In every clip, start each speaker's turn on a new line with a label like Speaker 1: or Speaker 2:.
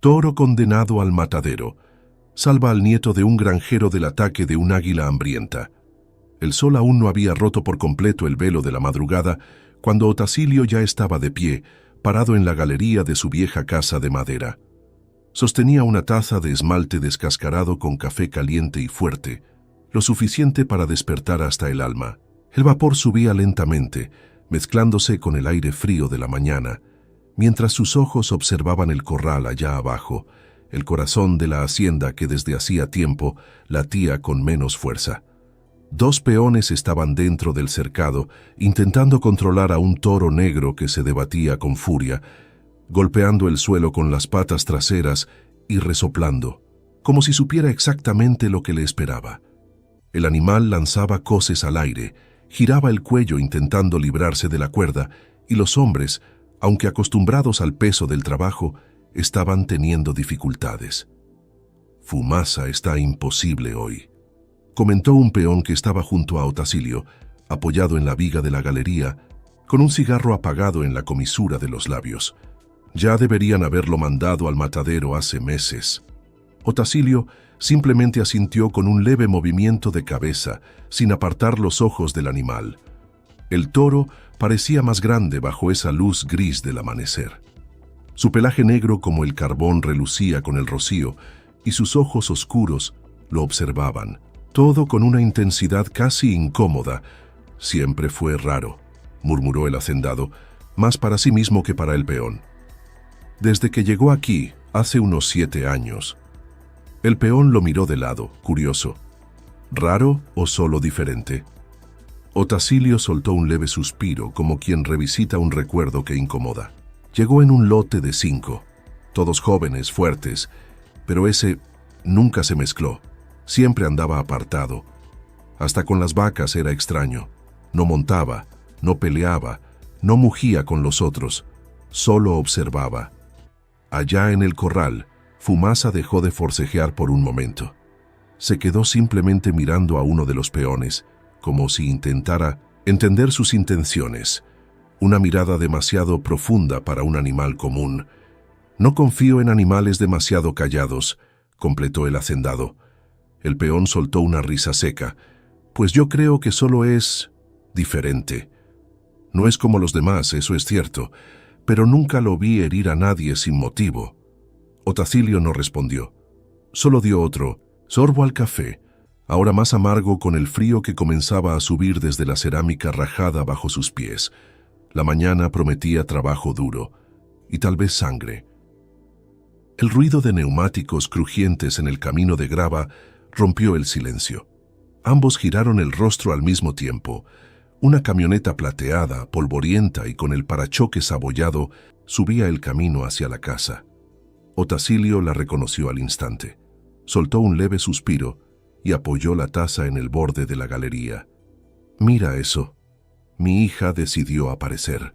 Speaker 1: Toro condenado al matadero. Salva al nieto de un granjero del ataque de un águila hambrienta. El sol aún no había roto por completo el velo de la madrugada cuando Otacilio ya estaba de pie, parado en la galería de su vieja casa de madera. Sostenía una taza de esmalte descascarado con café caliente y fuerte, lo suficiente para despertar hasta el alma. El vapor subía lentamente, mezclándose con el aire frío de la mañana, mientras sus ojos observaban el corral allá abajo, el corazón de la hacienda que desde hacía tiempo latía con menos fuerza. 2 peones estaban dentro del cercado, intentando controlar a un toro negro que se debatía con furia, golpeando el suelo con las patas traseras y resoplando, como si supiera exactamente lo que le esperaba. El animal lanzaba coces al aire, giraba el cuello intentando librarse de la cuerda, y los hombres, aunque acostumbrados al peso del trabajo, estaban teniendo dificultades. «Fumasa está imposible hoy», comentó un peón que estaba junto a Otacilio, apoyado en la viga de la galería, con un cigarro apagado en la comisura de los labios. «Ya deberían haberlo mandado al matadero hace meses». Otacilio simplemente asintió con un leve movimiento de cabeza, sin apartar los ojos del animal. El toro parecía más grande bajo esa luz gris del amanecer. Su pelaje negro como el carbón relucía con el rocío, y sus ojos oscuros lo observaban, todo con una intensidad casi incómoda. «Siempre fue raro», murmuró el hacendado, más para sí mismo que para el peón. «Desde que llegó aquí, hace unos 7 años». El peón lo miró de lado, curioso. ¿Raro o solo diferente? Otacilio soltó un leve suspiro, como quien revisita un recuerdo que incomoda. Llegó en un lote de 5, todos jóvenes, fuertes, pero ese nunca se mezcló, siempre andaba apartado. Hasta con las vacas era extraño. No montaba, no peleaba, no mugía con los otros, solo observaba. Allá en el corral, Fumasa dejó de forcejear por un momento. Se quedó simplemente mirando a uno de los peones, como si intentara entender sus intenciones. Una mirada demasiado profunda para un animal común. «No confío en animales demasiado callados», completó el hacendado. El peón soltó una risa seca. «Pues yo creo que solo es diferente. No es como los demás, eso es cierto, pero nunca lo vi herir a nadie sin motivo». Otacilio no respondió. Solo dio otro sorbo al café, ahora más amargo con el frío que comenzaba a subir desde la cerámica rajada bajo sus pies. La mañana prometía trabajo duro y tal vez sangre. El ruido de neumáticos crujientes en el camino de grava rompió el silencio. Ambos giraron el rostro al mismo tiempo. Una camioneta plateada, polvorienta y con el parachoques abollado subía el camino hacia la casa. Otacilio la reconoció al instante. Soltó un leve suspiro y apoyó la taza en el borde de la galería. «Mira eso. Mi hija decidió aparecer».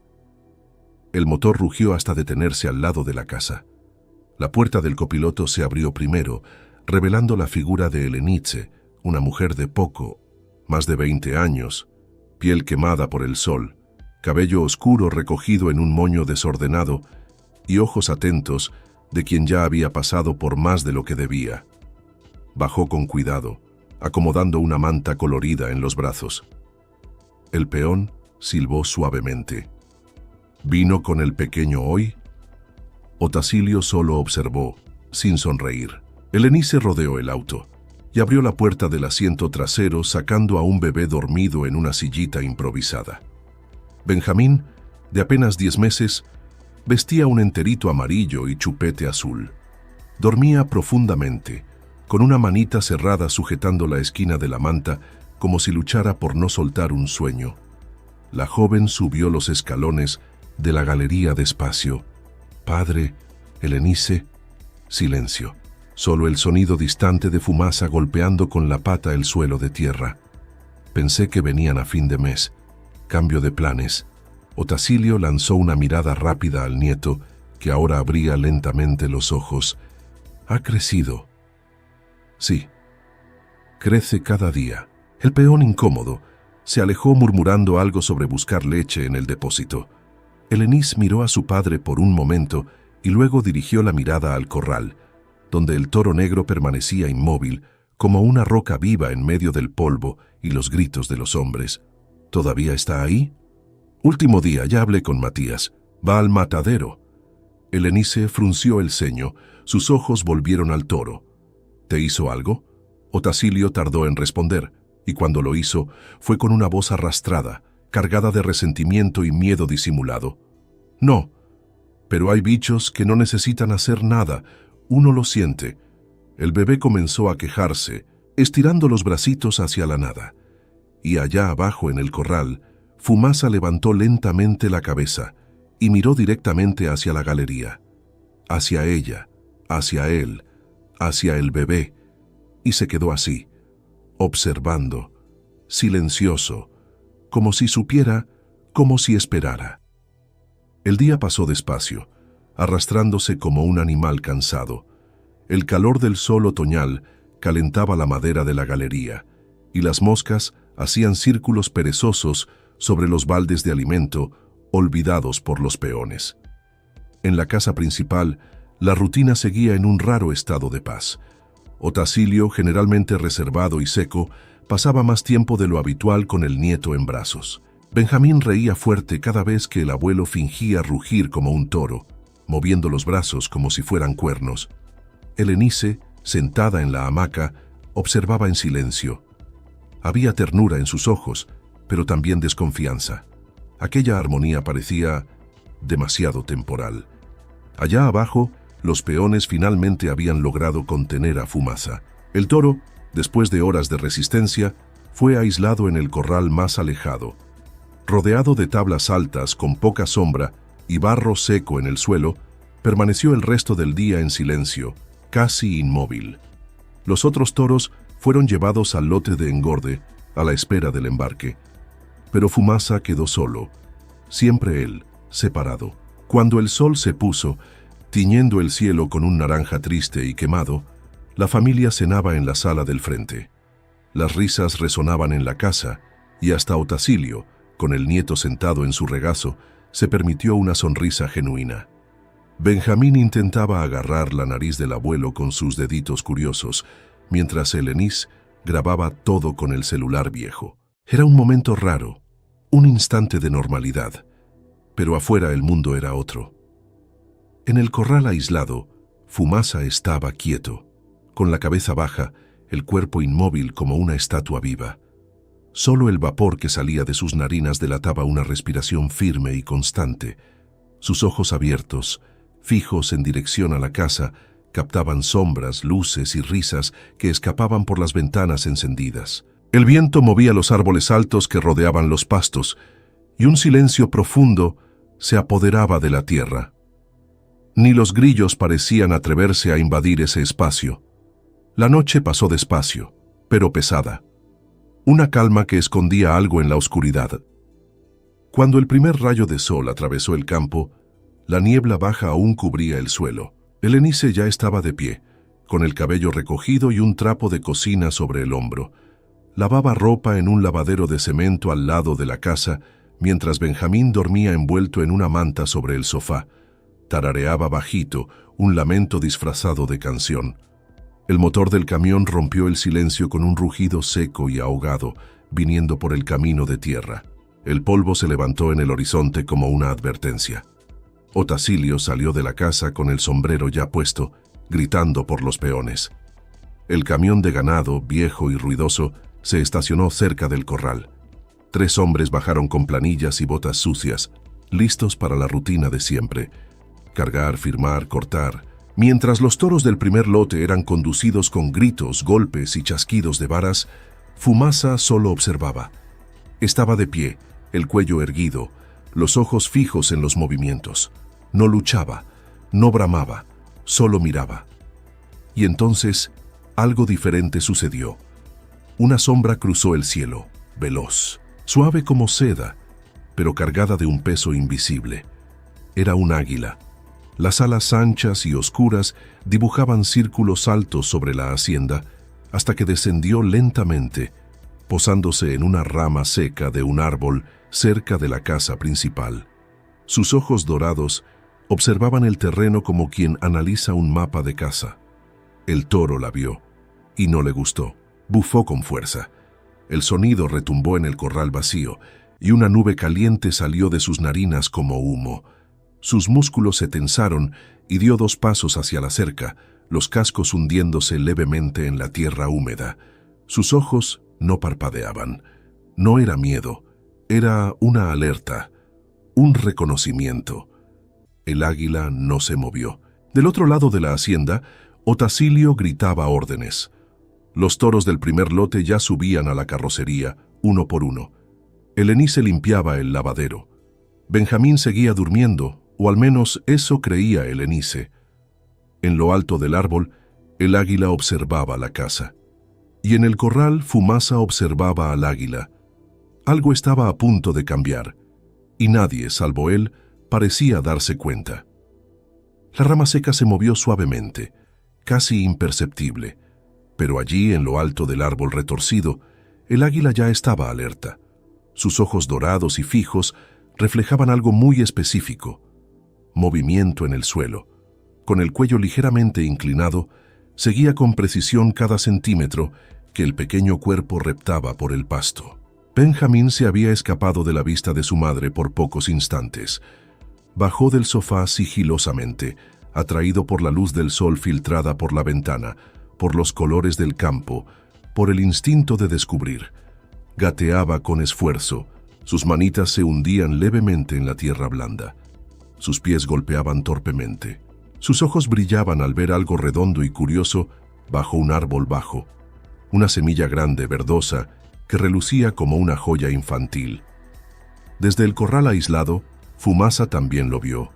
Speaker 1: El motor rugió hasta detenerse al lado de la casa. La puerta del copiloto se abrió primero, revelando la figura de Helenice, una mujer de más de 20 años, piel quemada por el sol, cabello oscuro recogido en un moño desordenado y ojos atentos de quien ya había pasado por más de lo que debía. Bajó con cuidado, acomodando una manta colorida en los brazos. El peón silbó suavemente. «¿Vino con el pequeño hoy?» Otacilio solo observó, sin sonreír. Helenice rodeó el auto y abrió la puerta del asiento trasero, sacando a un bebé dormido en una sillita improvisada. Benjamín, de apenas 10 meses, vestía un enterito amarillo y chupete azul. Dormía profundamente, con una manita cerrada sujetando la esquina de la manta, como si luchara por no soltar un sueño. La joven subió los escalones de la galería despacio. «Padre, Helenice». Silencio. Solo el sonido distante de Fumasa golpeando con la pata el suelo de tierra. «Pensé que venían a fin de mes. Cambio de planes». Otacilio lanzó una mirada rápida al nieto, que ahora abría lentamente los ojos. «Ha crecido». «Sí. Crece cada día». El peón, incómodo, se alejó murmurando algo sobre buscar leche en el depósito. Helenice miró a su padre por un momento y luego dirigió la mirada al corral, donde el toro negro permanecía inmóvil, como una roca viva en medio del polvo y los gritos de los hombres. ¿Todavía está ahí? Último día, ya hablé con Matías. Va al matadero. Elenice frunció el ceño, sus ojos volvieron al toro. ¿Te hizo algo? Otacilio tardó en responder, y cuando lo hizo, fue con una voz arrastrada, cargada de resentimiento y miedo disimulado. No, pero hay bichos que no necesitan hacer nada, uno lo siente. El bebé comenzó a quejarse, estirando los bracitos hacia la nada. Y allá abajo en el corral, Fumasa levantó lentamente la cabeza y miró directamente hacia la galería, hacia ella, hacia él, hacia el bebé, y se quedó así, observando, silencioso, como si supiera, como si esperara. El día pasó despacio, arrastrándose como un animal cansado. El calor del sol otoñal calentaba la madera de la galería, y las moscas hacían círculos perezosos sobre los baldes de alimento olvidados por los peones. En la casa principal, la rutina seguía en un raro estado de paz. Otacilio, generalmente reservado y seco, pasaba más tiempo de lo habitual con el nieto en brazos. Benjamín reía fuerte cada vez que el abuelo fingía rugir como un toro, moviendo los brazos como si fueran cuernos. Elenice, sentada en la hamaca, observaba en silencio. Había ternura en sus ojos, pero también desconfianza. Aquella armonía parecía demasiado temporal. Allá abajo, los peones finalmente habían logrado contener a Fumasa. El toro, después de horas de resistencia, fue aislado en el corral más alejado. Rodeado de tablas altas con poca sombra y barro seco en el suelo, permaneció el resto del día en silencio, casi inmóvil. Los otros toros fueron llevados al lote de engorde, a la espera del embarque. Pero Fumasa quedó solo, siempre él, separado. Cuando el sol se puso, tiñendo el cielo con un naranja triste y quemado, la familia cenaba en la sala del frente. Las risas resonaban en la casa, y hasta Otacilio, con el nieto sentado en su regazo, se permitió una sonrisa genuina. Benjamín intentaba agarrar la nariz del abuelo con sus deditos curiosos, mientras Elenice grababa todo con el celular viejo. Era un momento raro, un instante de normalidad, pero afuera el mundo era otro. En el corral aislado, Fumasa estaba quieto, con la cabeza baja, el cuerpo inmóvil como una estatua viva. Solo el vapor que salía de sus narinas delataba una respiración firme y constante. Sus ojos abiertos, fijos en dirección a la casa, captaban sombras, luces y risas que escapaban por las ventanas encendidas. El viento movía los árboles altos que rodeaban los pastos, y un silencio profundo se apoderaba de la tierra. Ni los grillos parecían atreverse a invadir ese espacio. La noche pasó despacio, pero pesada. Una calma que escondía algo en la oscuridad. Cuando el primer rayo de sol atravesó el campo, la niebla baja aún cubría el suelo. Elenice ya estaba de pie, con el cabello recogido y un trapo de cocina sobre el hombro. Lavaba ropa en un lavadero de cemento al lado de la casa, mientras Benjamín dormía envuelto en una manta sobre el sofá. Tarareaba bajito, un lamento disfrazado de canción. El motor del camión rompió el silencio con un rugido seco y ahogado, viniendo por el camino de tierra. El polvo se levantó en el horizonte como una advertencia. Otacilio salió de la casa con el sombrero ya puesto, gritando por los peones. El camión de ganado, viejo y ruidoso, se estacionó cerca del corral. 3 hombres bajaron con planillas y botas sucias, listos para la rutina de siempre. Cargar, firmar, cortar. Mientras los toros del primer lote eran conducidos con gritos, golpes y chasquidos de varas, Fumasa solo observaba. Estaba de pie, el cuello erguido, los ojos fijos en los movimientos. No luchaba, no bramaba, solo miraba. Y entonces, algo diferente sucedió. Una sombra cruzó el cielo, veloz, suave como seda, pero cargada de un peso invisible. Era un águila. Las alas anchas y oscuras dibujaban círculos altos sobre la hacienda, hasta que descendió lentamente, posándose en una rama seca de un árbol cerca de la casa principal. Sus ojos dorados Observaban el terreno como quien analiza un mapa de caza. El toro la vio y no le gustó. Bufó con fuerza. El sonido retumbó en el corral vacío y una nube caliente salió de sus narinas como humo. Sus músculos se tensaron y dio 2 pasos hacia la cerca, los cascos hundiéndose levemente en la tierra húmeda. Sus ojos no parpadeaban. No era miedo, era una alerta, un reconocimiento. El águila no se movió. Del otro lado de la hacienda, Otacilio gritaba órdenes. Los toros del primer lote ya subían a la carrocería, uno por uno. Elenice limpiaba el lavadero. Benjamín seguía durmiendo, o al menos eso creía Elenice. En lo alto del árbol, el águila observaba la caza. Y en el corral, Fumasa observaba al águila. Algo estaba a punto de cambiar, y nadie, salvo él, parecía darse cuenta. La rama seca se movió suavemente, casi imperceptible, pero allí, en lo alto del árbol retorcido, el águila ya estaba alerta. Sus ojos dorados y fijos reflejaban algo muy específico: movimiento en el suelo. Con el cuello ligeramente inclinado, seguía con precisión cada centímetro que el pequeño cuerpo reptaba por el pasto. Benjamín se había escapado de la vista de su madre por pocos instantes. Bajó del sofá sigilosamente, atraído por la luz del sol filtrada por la ventana, por los colores del campo, por el instinto de descubrir. Gateaba con esfuerzo, sus manitas se hundían levemente en la tierra blanda. Sus pies golpeaban torpemente. Sus ojos brillaban al ver algo redondo y curioso bajo un árbol bajo, una semilla grande, verdosa, que relucía como una joya infantil. Desde el corral aislado, Fumasa también lo vio.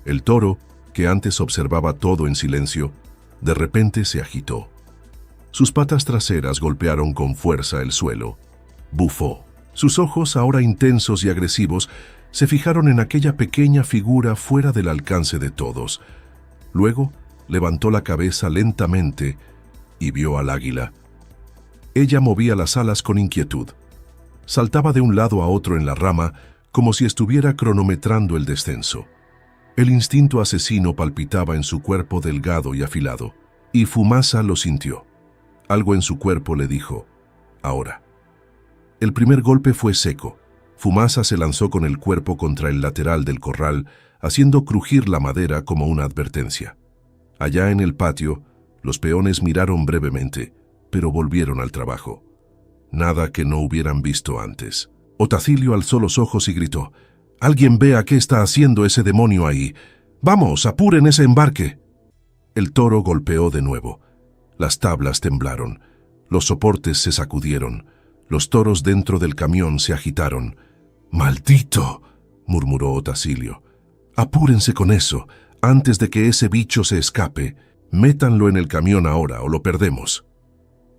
Speaker 1: El toro, que antes observaba todo en silencio, de repente se agitó. Sus patas traseras golpearon con fuerza el suelo. Bufó. Sus ojos, ahora intensos y agresivos, se fijaron en aquella pequeña figura fuera del alcance de todos. Luego, levantó la cabeza lentamente y vio al águila. Ella movía las alas con inquietud. Saltaba de un lado a otro en la rama, como si estuviera cronometrando el descenso. El instinto asesino palpitaba en su cuerpo delgado y afilado, y Fumasa lo sintió. Algo en su cuerpo le dijo: ahora. El primer golpe fue seco. Fumasa se lanzó con el cuerpo contra el lateral del corral, haciendo crujir la madera como una advertencia. Allá en el patio, los peones miraron brevemente, pero volvieron al trabajo. Nada que no hubieran visto antes. Otacilio alzó los ojos y gritó: «¡Alguien vea qué está haciendo ese demonio ahí! ¡Vamos, apuren ese embarque!». El toro golpeó de nuevo. Las tablas temblaron. Los soportes se sacudieron. Los toros dentro del camión se agitaron. «¡Maldito!», murmuró Otacilio. «Apúrense con eso, antes de que ese bicho se escape. Métanlo en el camión ahora o lo perdemos».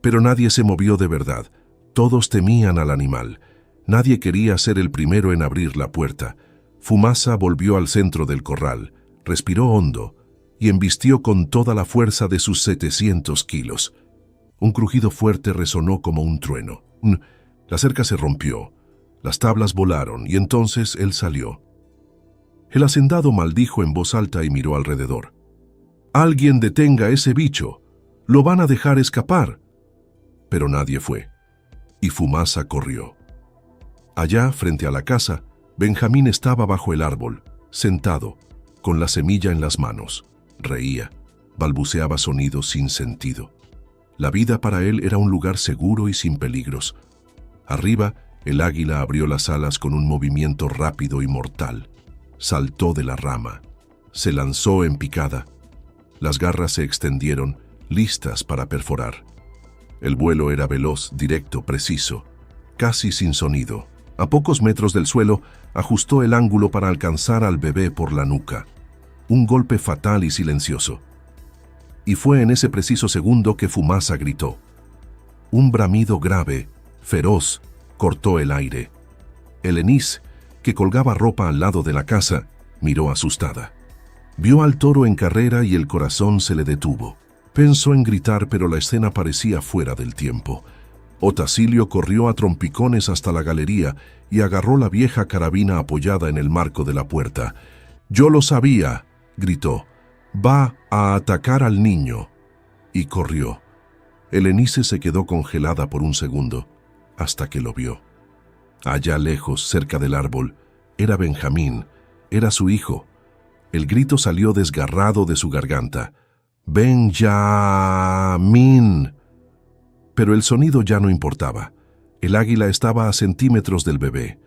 Speaker 1: Pero nadie se movió de verdad. Todos temían al animal. Nadie quería ser el primero en abrir la puerta. Fumasa volvió al centro del corral, respiró hondo y embistió con toda la fuerza de sus 700 kilos. Un crujido fuerte resonó como un trueno. La cerca se rompió, las tablas volaron y entonces él salió. El hacendado maldijo en voz alta y miró alrededor. «¡Alguien detenga a ese bicho! ¡Lo van a dejar escapar!». Pero nadie fue, y Fumasa corrió. Allá, frente a la casa, Benjamín estaba bajo el árbol, sentado, con la semilla en las manos. Reía, balbuceaba sonidos sin sentido. La vida para él era un lugar seguro y sin peligros. Arriba, el águila abrió las alas con un movimiento rápido y mortal. Saltó de la rama, se lanzó en picada. Las garras se extendieron, listas para perforar. El vuelo era veloz, directo, preciso, casi sin sonido. A pocos metros del suelo, ajustó el ángulo para alcanzar al bebé por la nuca. Un golpe fatal y silencioso. Y fue en ese preciso segundo que Fumasa gritó. Un bramido grave, feroz, cortó el aire. Elenice, que colgaba ropa al lado de la casa, miró asustada. Vio al toro en carrera y el corazón se le detuvo. Pensó en gritar, pero la escena parecía fuera del tiempo. Otacilio corrió a trompicones hasta la galería y agarró la vieja carabina apoyada en el marco de la puerta. «Yo lo sabía», gritó. «Va a atacar al niño». Y corrió. Elenice se quedó congelada por un segundo, hasta que lo vio. Allá lejos, cerca del árbol, era Benjamín, era su hijo. El grito salió desgarrado de su garganta. «¡Benjamín!». Pero el sonido ya no importaba. El águila estaba a centímetros del bebé.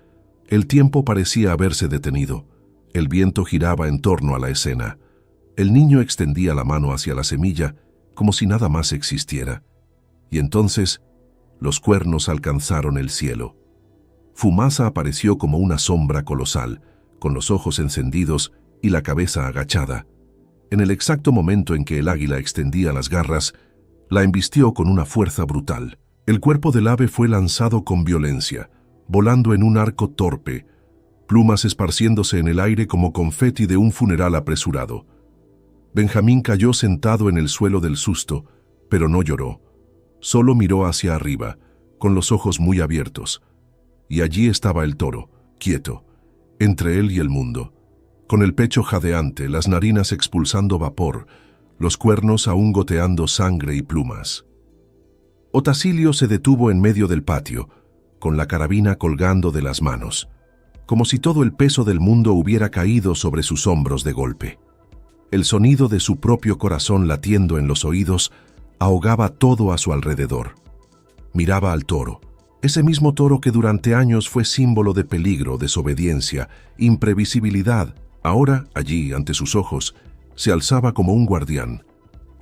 Speaker 1: El tiempo parecía haberse detenido. El viento giraba en torno a la escena. El niño extendía la mano hacia la semilla, como si nada más existiera. Y entonces, los cuernos alcanzaron el cielo. Fumasa apareció como una sombra colosal, con los ojos encendidos y la cabeza agachada. En el exacto momento en que el águila extendía las garras, la embistió con una fuerza brutal. El cuerpo del ave fue lanzado con violencia, volando en un arco torpe, plumas esparciéndose en el aire como confeti de un funeral apresurado. Benjamín cayó sentado en el suelo del susto, pero no lloró. Solo miró hacia arriba, con los ojos muy abiertos. Y allí estaba el toro, quieto, entre él y el mundo, con el pecho jadeante, las narinas expulsando vapor, los cuernos aún goteando sangre y plumas. Otacilio se detuvo en medio del patio, con la carabina colgando de las manos, como si todo el peso del mundo hubiera caído sobre sus hombros de golpe. El sonido de su propio corazón latiendo en los oídos ahogaba todo a su alrededor. Miraba al toro, ese mismo toro que durante años fue símbolo de peligro, desobediencia, imprevisibilidad. Ahora, allí, ante sus ojos, se alzaba como un guardián.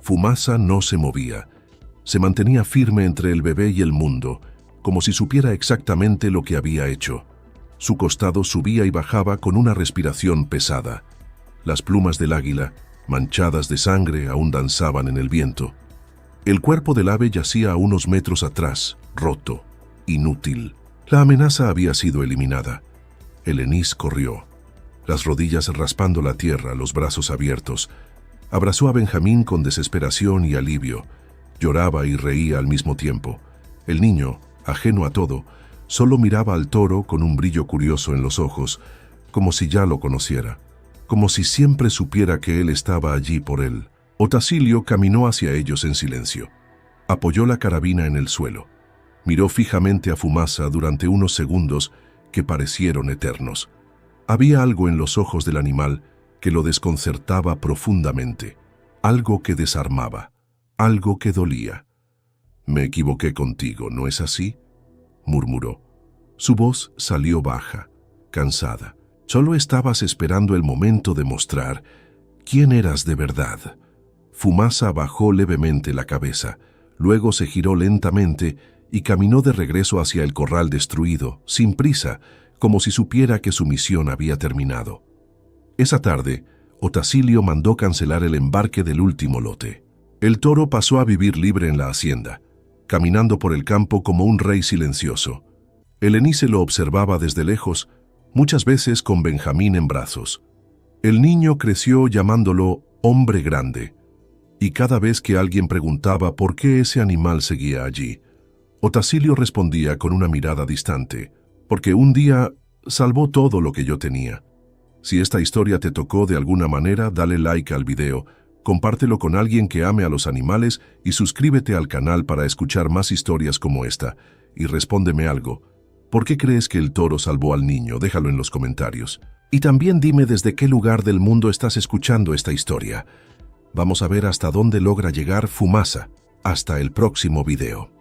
Speaker 1: Fumasa no se movía. Se mantenía firme entre el bebé y el mundo, como si supiera exactamente lo que había hecho. Su costado subía y bajaba con una respiración pesada. Las plumas del águila, manchadas de sangre, aún danzaban en el viento. El cuerpo del ave yacía a unos metros atrás, roto, inútil. La amenaza había sido eliminada. Elenice corrió, las rodillas raspando la tierra, los brazos abiertos. Abrazó a Benjamín con desesperación y alivio. Lloraba y reía al mismo tiempo. El niño, ajeno a todo, solo miraba al toro con un brillo curioso en los ojos, como si ya lo conociera, como si siempre supiera que él estaba allí por él. Otacilio caminó hacia ellos en silencio. Apoyó la carabina en el suelo. Miró fijamente a Fumasa durante unos segundos que parecieron eternos. Había algo en los ojos del animal que lo desconcertaba profundamente, algo que desarmaba, algo que dolía. «Me equivoqué contigo, ¿no es así?», murmuró. Su voz salió baja, cansada. «Solo estabas esperando el momento de mostrar quién eras de verdad». Fumasa bajó levemente la cabeza, luego se giró lentamente y caminó de regreso hacia el corral destruido, sin prisa, como si supiera que su misión había terminado. Esa tarde, Otacilio mandó cancelar el embarque del último lote. El toro pasó a vivir libre en la hacienda, caminando por el campo como un rey silencioso. Elenice lo observaba desde lejos, muchas veces con Benjamín en brazos. El niño creció llamándolo hombre grande, y cada vez que alguien preguntaba por qué ese animal seguía allí, Otacilio respondía con una mirada distante: «Porque un día salvó todo lo que yo tenía». Si esta historia te tocó de alguna manera, dale like al video, compártelo con alguien que ame a los animales y suscríbete al canal para escuchar más historias como esta. Y respóndeme algo: ¿por qué crees que el toro salvó al niño? Déjalo en los comentarios. Y también dime desde qué lugar del mundo estás escuchando esta historia. Vamos a ver hasta dónde logra llegar Fumasa. Hasta el próximo video.